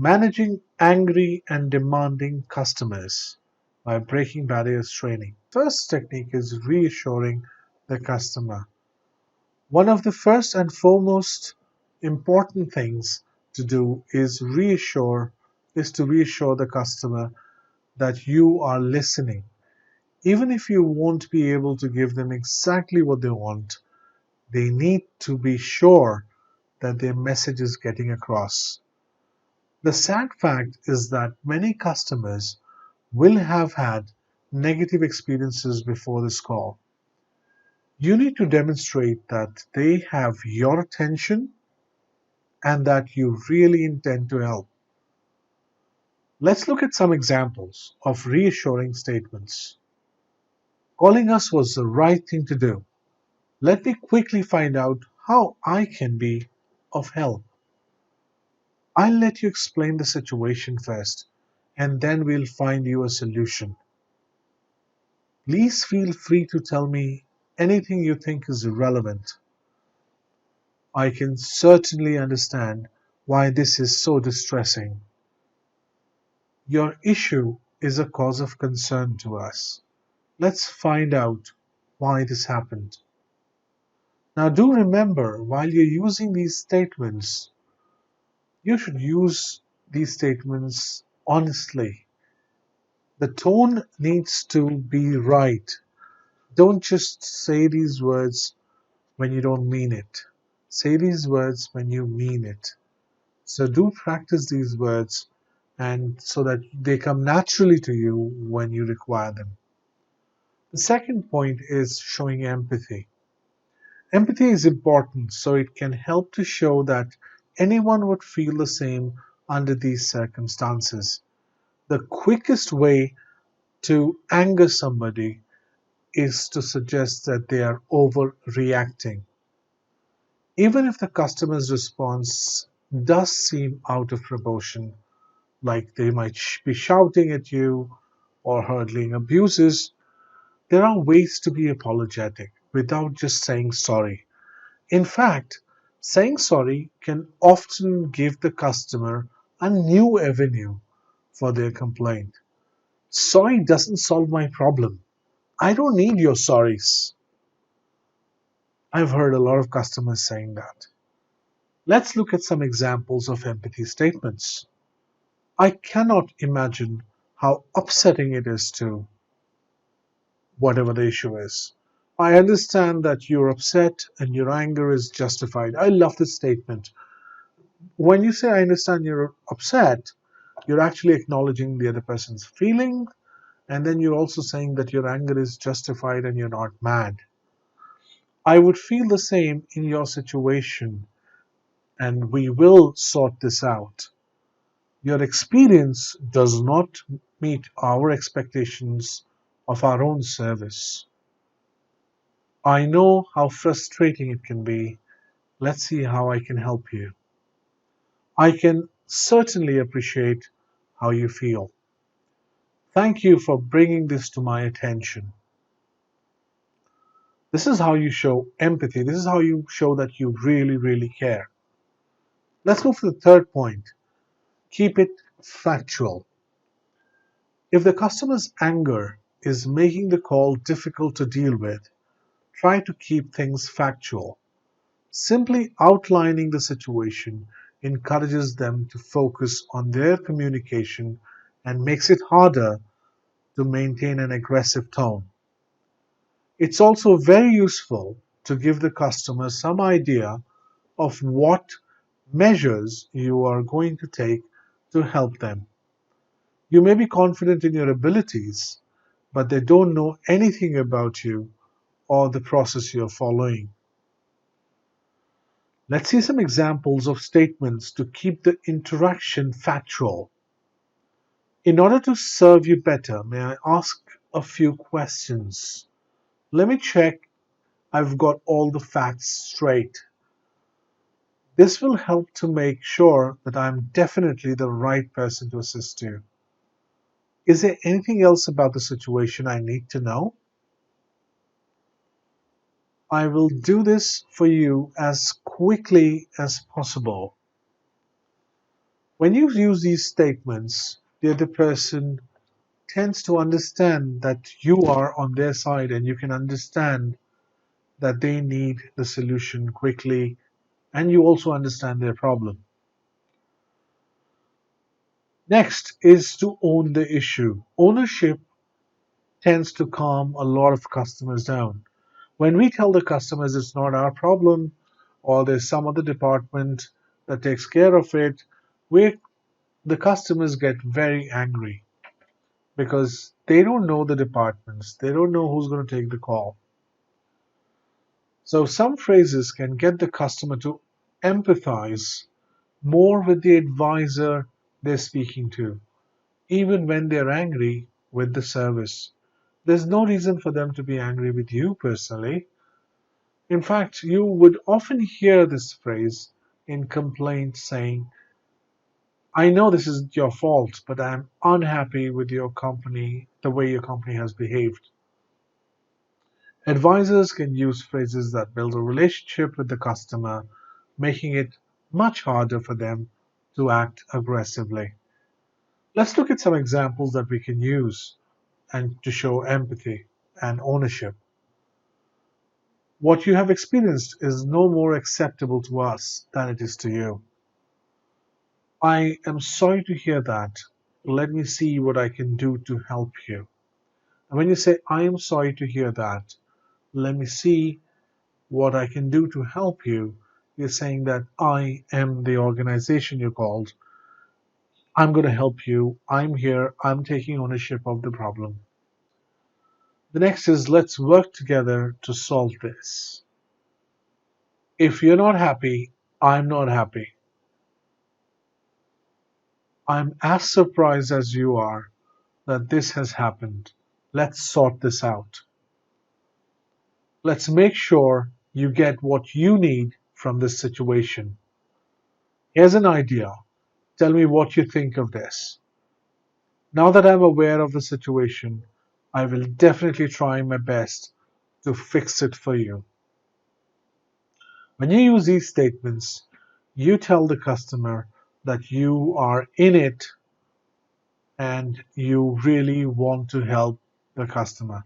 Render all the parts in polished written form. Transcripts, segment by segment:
Managing angry and demanding customers by breaking barriers training. First technique is reassuring the customer. One of the first and foremost important things to do is to reassure the customer that you are listening. Even if you won't be able to give them exactly what they want, they need to be sure that their message is getting across. The sad fact is that many customers will have had negative experiences before this call. You need to demonstrate that they have your attention and that you really intend to help. Let's look at some examples of reassuring statements. Calling us was the right thing to do. Let me quickly find out how I can be of help. I'll let you explain the situation first, and then we'll find you a solution. Please feel free to tell me anything you think is relevant. I can certainly understand why this is so distressing. Your issue is a cause of concern to us. Let's find out why this happened. Now, do remember, while you're using these statements, you should use these statements honestly. The tone needs to be right. Don't just say these words when you don't mean it. Say these words when you mean it. So do practice these words and so that they come naturally to you when you require them. The second point is showing empathy. Empathy is important so it can help to show that anyone would feel the same under these circumstances. The quickest way to anger somebody is to suggest that they are overreacting. Even if the customer's response does seem out of proportion, like they might be shouting at you or hurling abuses, there are ways to be apologetic without just saying sorry. In fact, saying sorry can often give the customer a new avenue for their complaint. Sorry doesn't solve my problem. I don't need your sorries. I've heard a lot of customers saying that. Let's look at some examples of empathy statements. I cannot imagine how upsetting it is to whatever the issue is. I understand that you're upset and your anger is justified. I love this statement. When you say I understand you're upset, you're actually acknowledging the other person's feeling, and then you're also saying that your anger is justified and you're not mad. I would feel the same in your situation, and we will sort this out. Your experience does not meet our expectations of our own service. I know how frustrating it can be. Let's see how I can help you. I can certainly appreciate how you feel. Thank you for bringing this to my attention. This is how you show empathy. This is how you show that you really, really care. Let's go for the third point. Keep it factual. If the customer's anger is making the call difficult to deal with, try to keep things factual. Simply outlining the situation encourages them to focus on their communication and makes it harder to maintain an aggressive tone. It's also very useful to give the customer some idea of what measures you are going to take to help them. You may be confident in your abilities, but they don't know anything about you or the process you're following. Let's see some examples of statements to keep the interaction factual. In order to serve you better, may I ask a few questions? Let me check I've got all the facts straight. This will help to make sure that I'm definitely the right person to assist you. Is there anything else about the situation I need to know? I will do this for you as quickly as possible. When you use these statements, the other person tends to understand that you are on their side and you can understand that they need the solution quickly and you also understand their problem. Next is to own the issue. Ownership tends to calm a lot of customers down. When we tell the customers it's not our problem or there's some other department that takes care of it, we the customers get very angry because they don't know the departments, they don't know who's going to take the call. So some phrases can get the customer to empathize more with the advisor they're speaking to, even when they're angry with the service. There's no reason for them to be angry with you personally. In fact, you would often hear this phrase in complaints saying, I know this isn't your fault, but I'm unhappy with your company, the way your company has behaved. Advisors can use phrases that build a relationship with the customer, making it much harder for them to act aggressively. Let's look at some examples that we can use and to show empathy and ownership. What you have experienced is no more acceptable to us than it is to you. I am sorry to hear that. Let me see what I can do to help you. And when you say, I am sorry to hear that, let me see what I can do to help you, you're saying that I am the organization you called. I'm going to help you. I'm here. I'm taking ownership of the problem. The next is let's work together to solve this. If you're not happy, I'm not happy. I'm as surprised as you are that this has happened. Let's sort this out. Let's make sure you get what you need from this situation. Here's an idea. Tell me what you think of this. Now that I'm aware of the situation, I will definitely try my best to fix it for you. When you use these statements, you tell the customer that you are in it and you really want to help the customer.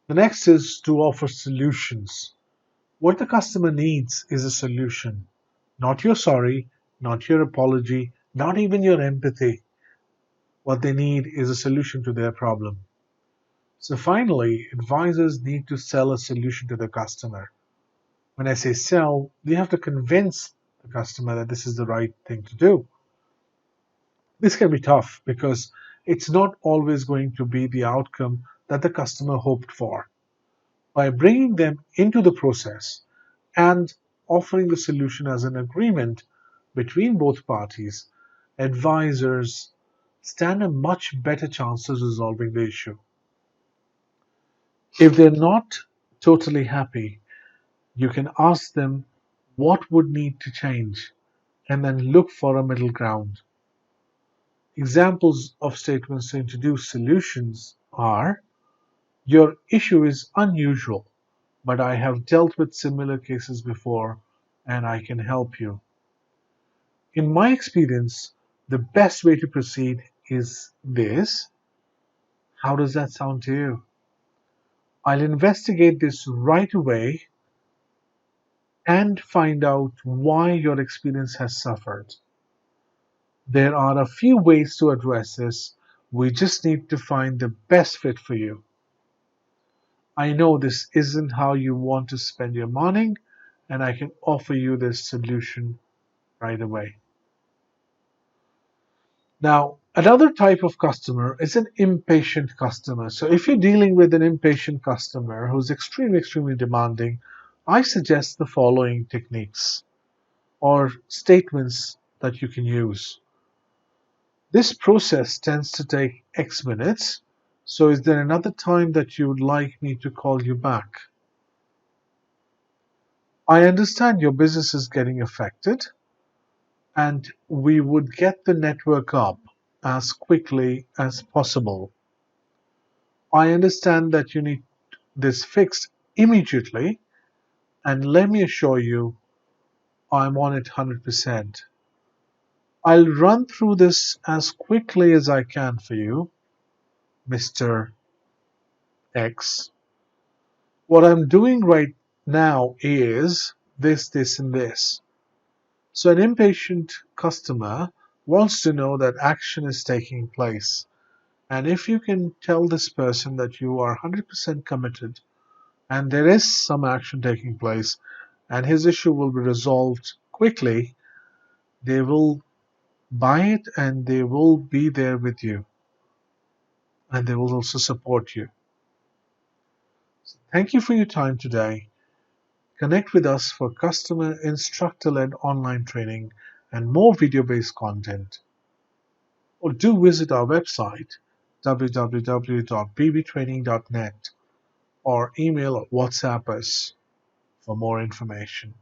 The next is to offer solutions. What the customer needs is a solution, not your sorry, not your apology, not even your empathy. What they need is a solution to their problem. So finally, advisors need to sell a solution to the customer. When I say sell, you have to convince the customer that this is the right thing to do. This can be tough because it's not always going to be the outcome that the customer hoped for. By bringing them into the process and offering the solution as an agreement between both parties, advisors stand a much better chance of resolving the issue. If they're not totally happy, you can ask them what would need to change and then look for a middle ground. Examples of statements to introduce solutions are your issue is unusual, but I have dealt with similar cases before and I can help you. In my experience, the best way to proceed is this. How does that sound to you? I'll investigate this right away and find out why your experience has suffered. There are a few ways to address this. We just need to find the best fit for you. I know this isn't how you want to spend your morning, and I can offer you this solution right away. Now, another type of customer is an impatient customer. So, if you're dealing with an impatient customer who's extremely demanding, I suggest the following techniques or statements that you can use. This process tends to take X minutes, so is there another time that you would like me to call you back? I understand your business is getting affected, and we would get the network up as quickly as possible. I understand that you need this fixed immediately, and let me assure you, I'm on it 100%. I'll run through this as quickly as I can for you, Mr. X. What I'm doing right now is this, and this. So an impatient customer wants to know that action is taking place. And if you can tell this person that you are 100% committed and there is some action taking place and his issue will be resolved quickly, they will buy it and they will be there with you and they will also support you. So thank you for your time today. Connect with us for customer instructor led online training and more video based content. Or do visit our website www.bbtraining.net or email or WhatsApp us for more information.